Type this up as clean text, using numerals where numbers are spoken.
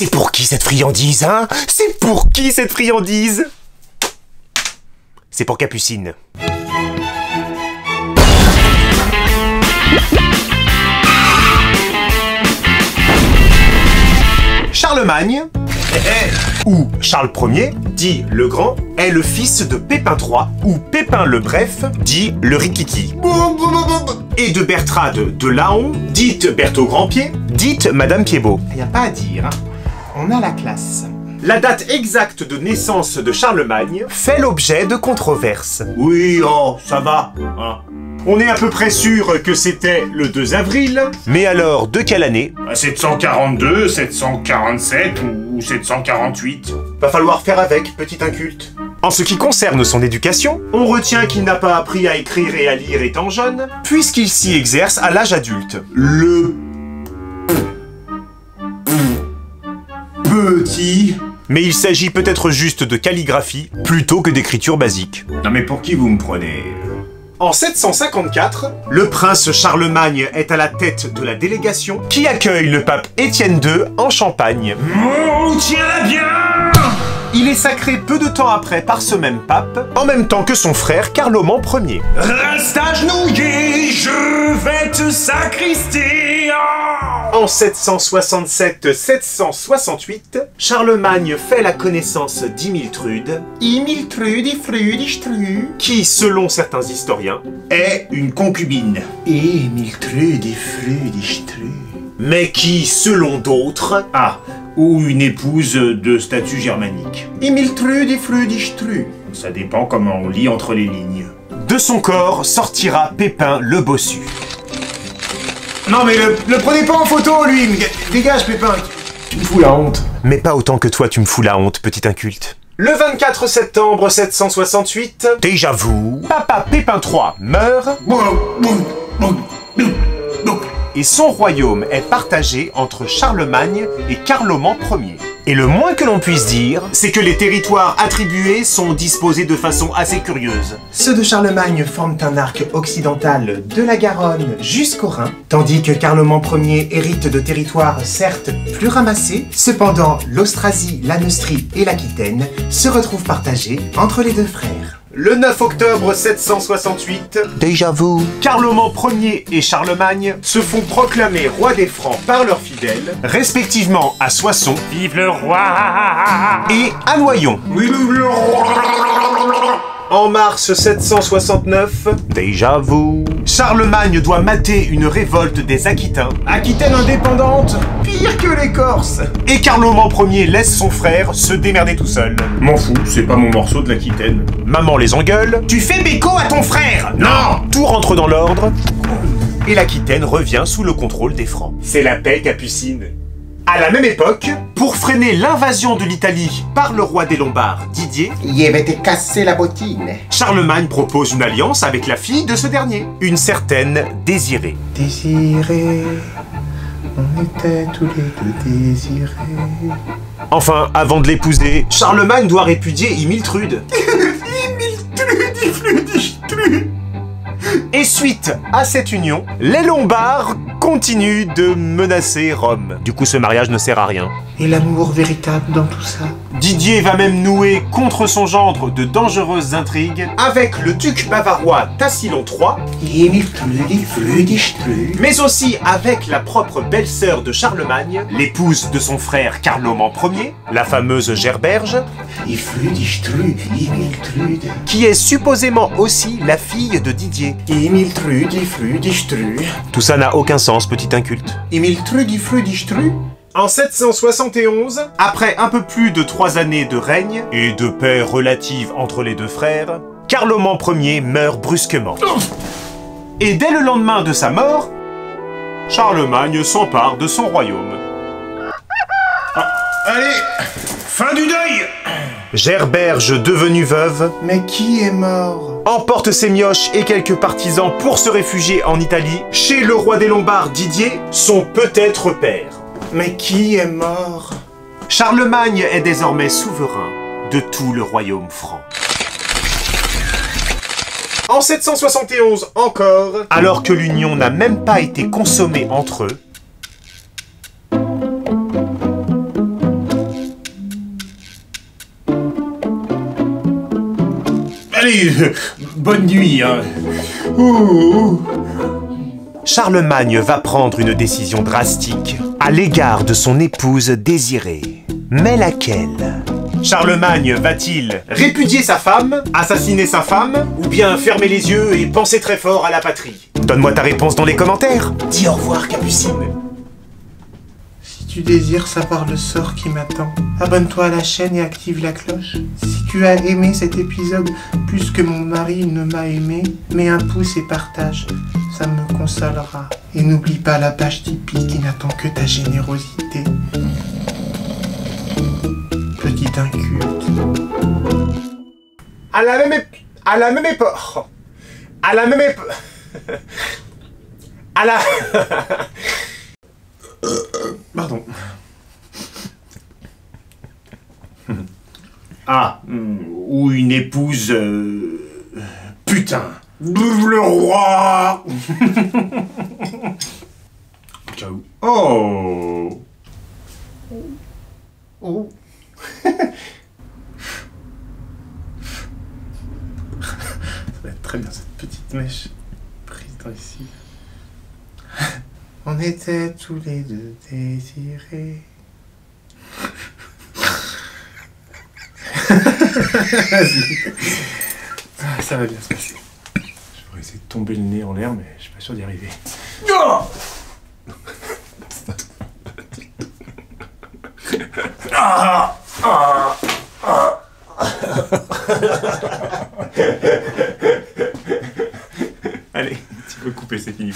C'est pour qui cette friandise, hein? C'est pour qui cette friandise? C'est pour Capucine. Charlemagne, ou Charles Ier, dit le Grand, est le fils de Pépin III, ou Pépin le Bref, dit le Rikiki. Et de Bertrade de Laon, dite Berthaud Grandpied, dite Madame Piedbot. Y a pas à dire, hein. On a la classe. La date exacte de naissance de Charlemagne fait l'objet de controverses. Oui, oh, ça va, hein. On est à peu près sûr que c'était le 2 avril. Mais alors, de quelle année? 742, 747 ou 748. Va falloir faire avec, petit inculte. En ce qui concerne son éducation, on retient qu'il n'a pas appris à écrire et à lire étant jeune, puisqu'il s'y exerce à l'âge adulte. Le... petit... Mais il s'agit peut-être juste de calligraphie, plutôt que d'écriture basique. Non mais pour qui vous me prenez? En 754, le prince Charlemagne est à la tête de la délégation qui accueille le pape Étienne II en Champagne. Oh, tiens bien! Il est sacré peu de temps après par ce même pape, en même temps que son frère Carloman Ier. Reste agenouillé, je vais te sacrister! En 767-768, Charlemagne fait la connaissance d'Imiltrude, qui, selon certains historiens, est une concubine. mais qui, selon d'autres, Ou une épouse de statut germanique. Ça dépend comment on lit entre les lignes. de son corps sortira Pépin le Bossu. Non mais le prenez pas en photo lui! Dégage Pépin! Tu me fous la honte. Mais pas autant que toi tu me fous la honte, petit inculte. Le 24 septembre 768, déjà vous, papa Pépin III meurt et son royaume est partagé entre Charlemagne et Carloman Ier. Et le moins que l'on puisse dire, c'est que les territoires attribués sont disposés de façon assez curieuse. Ceux de Charlemagne forment un arc occidental de la Garonne jusqu'au Rhin, tandis que Carloman Ier hérite de territoires certes plus ramassés, cependant l'Austrasie, la Neustrie et l'Aquitaine se retrouvent partagés entre les deux frères. Le 9 octobre 768, déjà vous, Carloman Ier et Charlemagne se font proclamer rois des Francs par leurs fidèles, respectivement à Soissons, Vive le roi! et à Noyon. Vive le roi! En mars 769, déjà vous, Charlemagne doit mater une révolte des Aquitains, Aquitaine indépendante, pire que les Corses, et Carloman Ier laisse son frère se démerder tout seul. M'en fous, c'est pas mon morceau de l'Aquitaine. Maman les engueule, tu fais béco à ton frère! Non! Tout rentre dans l'ordre, et l'Aquitaine revient sous le contrôle des Francs. C'est la paix, Capucine. À la même époque, pour freiner l'invasion de l'Italie par le roi des Lombards, Didier, Il avait été cassé la bottine. Charlemagne propose une alliance avec la fille de ce dernier, une certaine Désirée. Désiré, on était tous les deux désirés. Enfin, avant de l'épouser, Charlemagne doit répudier Imiltrude. Et suite à cette union, les Lombards continuent de menacer Rome. Du coup, ce mariage ne sert à rien. Et l'amour véritable dans tout ça? Didier va même nouer contre son gendre de dangereuses intrigues avec le duc bavarois Tassillon III, mais aussi avec la propre belle-sœur de Charlemagne, l'épouse de son frère Carloman Ier, la fameuse Gerberge, qui est supposément aussi la fille de Didier. Tout ça n'a aucun sens, petit inculte. En 771, après un peu plus de 3 années de règne et de paix relative entre les deux frères, Carloman Ier meurt brusquement. Et dès le lendemain de sa mort, Charlemagne s'empare de son royaume. Allez! Fin du deuil! Gerberge, devenue veuve, Mais qui est mort? emporte ses mioches et quelques partisans pour se réfugier en Italie, chez le roi des Lombards Didier, son peut-être père. Mais qui est mort? Charlemagne est désormais souverain de tout le royaume franc. En 771 encore, alors que l'union n'a même pas été consommée entre eux, Allez, bonne nuit, hein. Charlemagne va prendre une décision drastique à l'égard de son épouse désirée. Mais laquelle? Charlemagne va-t-il répudier sa femme, assassiner sa femme, ou bien fermer les yeux et penser très fort à la patrie? Donne-moi ta réponse dans les commentaires. Dis au revoir, Capucine. Si tu désires savoir le sort qui m'attend, abonne-toi à la chaîne et active la cloche. Si tu as aimé cet épisode plus que mon mari ne m'a aimé, mets un pouce et partage, ça me consolera. Et n'oublie pas la page Tipeee qui n'attend que ta générosité. Petit inculte. À la même époque... À la... À la... Pardon. Ah, ou une épouse... putain. Le roi. Au cas où. Oh. Oh. Ça va être très bien cette petite mèche prise dans ici. On était tous les deux désirés. Vas-y. Ah, ça va bien se passer. Je pourrais essayer de tomber le nez en l'air, mais je suis pas sûr d'y arriver. Oh Allez, tu peux couper, c'est fini.